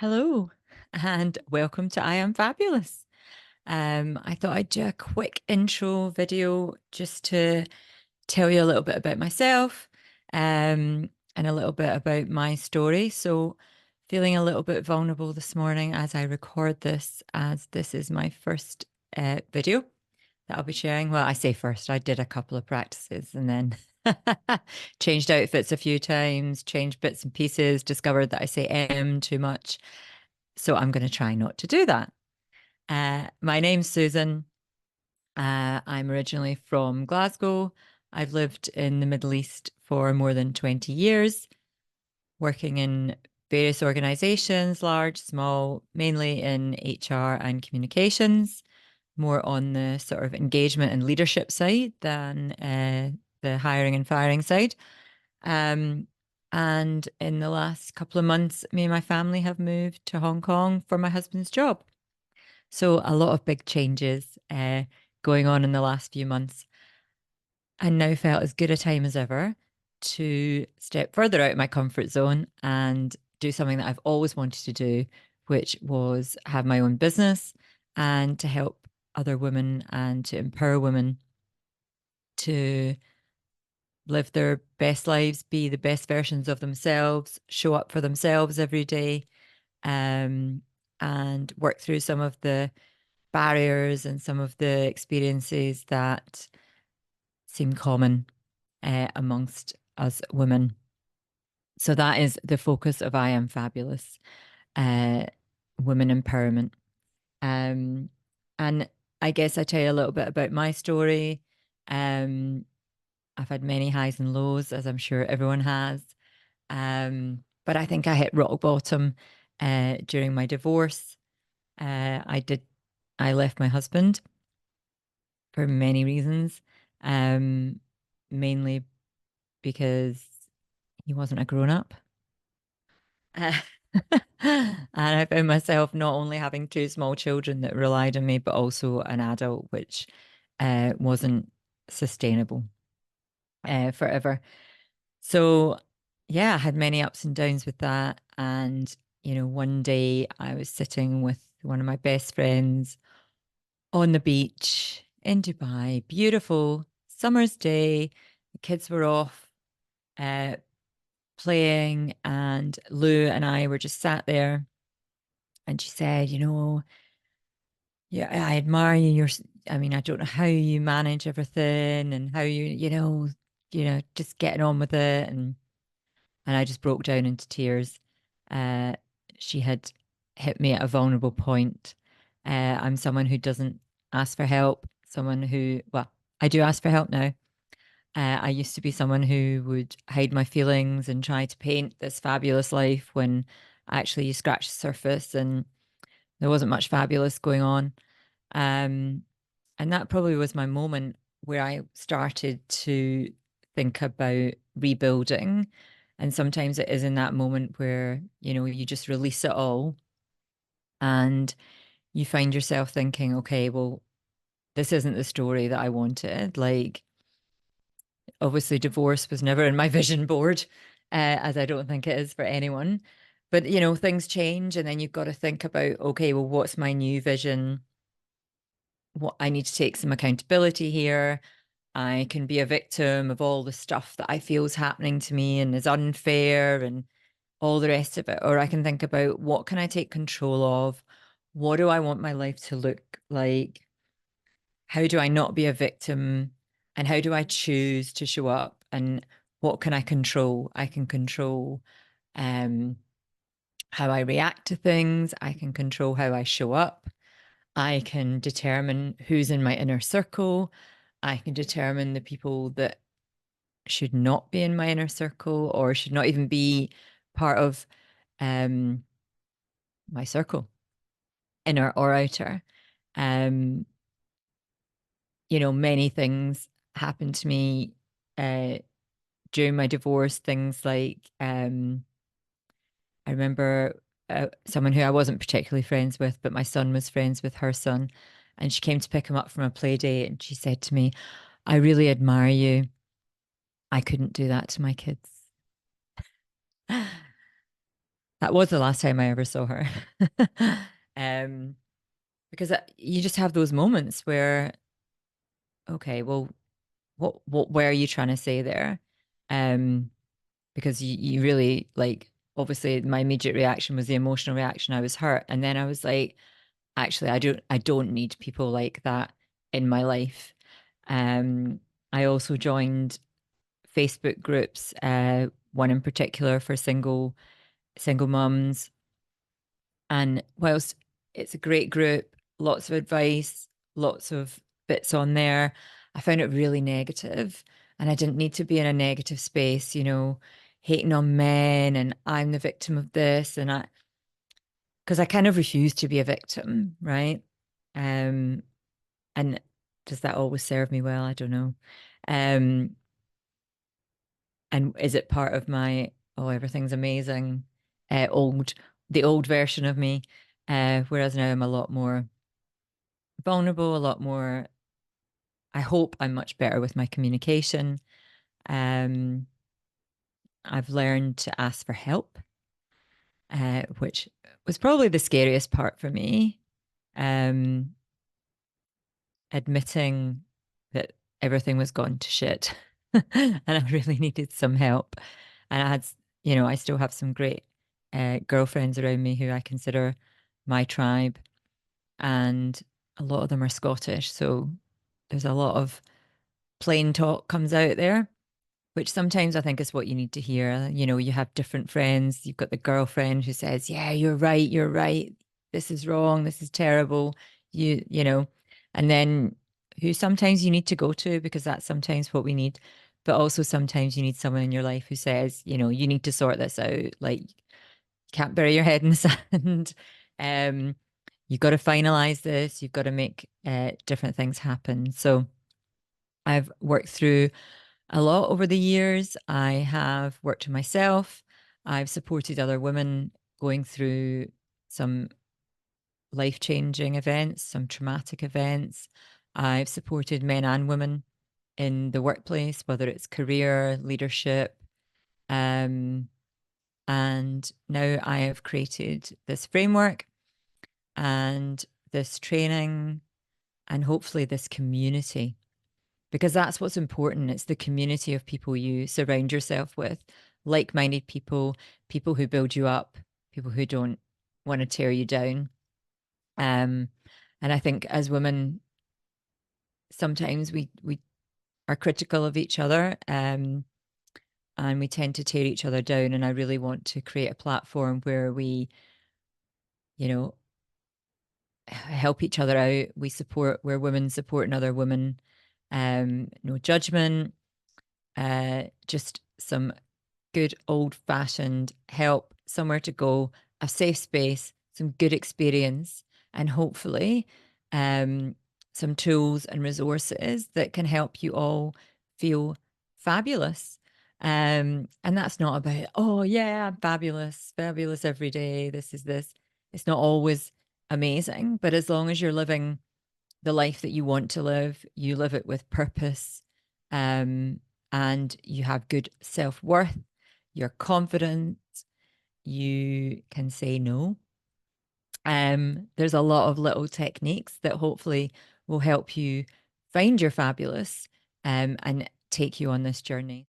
Hello and welcome to I Am Fabulous. I thought I'd do a quick intro video just to tell you a little bit about myself, and a little bit about my story. So, feeling a little bit vulnerable this morning as I record this, as this is my first video that I'll be sharing. Well, I say first, I did a couple of practices and then changed outfits a few times, changed bits and pieces, discovered that I say too much. So I'm going to try not to do that. My name's Susan. I'm originally from Glasgow. I've lived in the Middle East for more than 20 years, working in various organizations, large, small, mainly in HR and communications, more on the sort of engagement and leadership side than the hiring and firing side. Um, and in the last couple of months, me and my family have moved to Hong Kong for my husband's job. So a lot of big changes going on in the last few months, and now felt as good a time as ever to step further out of my comfort zone and do something that I've always wanted to do, which was have my own business and to help other women and to empower women to live their best lives, be the best versions of themselves, show up for themselves every day, um, and work through some of the barriers and some of the experiences that seem common amongst us women. So that is the focus of I Am Fabulous, uh, women empowerment. Um, and I guess I tell you a little bit about my story. Um, I've had many highs and lows, as I'm sure everyone has. But I think I hit rock bottom during my divorce. I did. I left my husband for many reasons, um, mainly because he wasn't a grown up. Uh, and I found myself not only having two small children that relied on me, but also an adult, which wasn't sustainable forever. So, yeah, I had many ups and downs with that. And, one day I was sitting with one of my best friends on the beach in Dubai, beautiful summer's day. The kids were off uh, playing, and Lou and I were just sat there. And she said, yeah, I admire you. I mean, I don't know how you manage everything and how just getting on with it. And I just broke down into tears. Uh, she had hit me at a vulnerable point. I'm someone who doesn't ask for help, someone who, well, I do ask for help now. I used to be someone who would hide my feelings and try to paint this fabulous life when actually you scratch the surface and there wasn't much fabulous going on. Um, and that probably was my moment where I started to think about rebuilding. And sometimes it is in that moment where, you just release it all and you find yourself thinking, okay, well, this isn't the story that I wanted. Like, obviously, divorce was never in my vision board, as I don't think it is for anyone. But, things change and then you've got to think about, okay, well, what's my new vision? What I need to take some accountability here. I can be a victim of all the stuff that I feel is happening to me and is unfair and all the rest of it. Or I can think about what can I take control of? What do I want my life to look like? How do I not be a victim? And how do I choose to show up? And what can I control? I can control um, how I react to things. I can control how I show up. I can determine who's in my inner circle. I can determine the people that should not be in my inner circle or should not even be part of um, my circle, inner or outer. Um, Many things happened to me uh, during my divorce. Things like I remember someone who I wasn't particularly friends with, but my son was friends with her son. And she came to pick him up from a play date and she said to me, I really admire you. I couldn't do that to my kids. That was the last time I ever saw her. um, because you just have those moments where, okay, well, what were you trying to say there? Um, because you really like, obviously my immediate reaction was the emotional reaction. I was hurt. And then I was like, actually, I don't need people like that in my life. Um, I also joined Facebook groups, one in particular for single mums. And whilst it's a great group, lots of advice, lots of bits on there, I found it really negative. And I didn't need to be in a negative space, hating on men and I'm the victim of this. Because I kind of refuse to be a victim, right? Um, and does that always serve me well? I don't know. Um, and is it part of my, oh, everything's amazing, old, the old version of me? Whereas now I'm a lot more vulnerable, a lot more, I hope I'm much better with my communication. Um, I've learned to ask for help, which was probably the scariest part for me. Um, Admitting that everything was gone to shit and I really needed some help. And I still have some great girlfriends around me who I consider my tribe, and a lot of them are Scottish. So there's a lot of plain talk comes out there, which sometimes I think is what you need to hear. You have different friends. You've got the girlfriend who says, "Yeah, you're right. You're right. This is wrong. This is terrible." You know, and then who sometimes you need to go to because that's sometimes what we need. But also sometimes you need someone in your life who says, you need to sort this out. Like, you can't bury your head in the sand. Um, you've got to finalize this. You've got to make different things happen. So I've worked through a lot over the years. I have worked with myself. I've supported other women going through some life-changing events, some traumatic events. I've supported men and women in the workplace, whether it's career, leadership. Um, and now I have created this framework and this training and hopefully this community, because that's what's important. It's the community of people you surround yourself with, like-minded people, people who build you up, people who don't want to tear you down. Um, and I think as women, sometimes we are critical of each other, and we tend to tear each other down. And I really want to create a platform where we, you know, help each other out. We support where women support another woman. No judgment, just some good old fashioned help, somewhere to go, a safe space, some good experience, and hopefully um, some tools and resources that can help you all feel fabulous. And that's not about, oh, yeah, I'm fabulous, fabulous every day. This is this. It's not always amazing, but as long as you're living the life that you want to live, you live it with purpose, um, and you have good self worth, you're confident, you can say no. There's a lot of little techniques that hopefully will help you find your fabulous, and take you on this journey.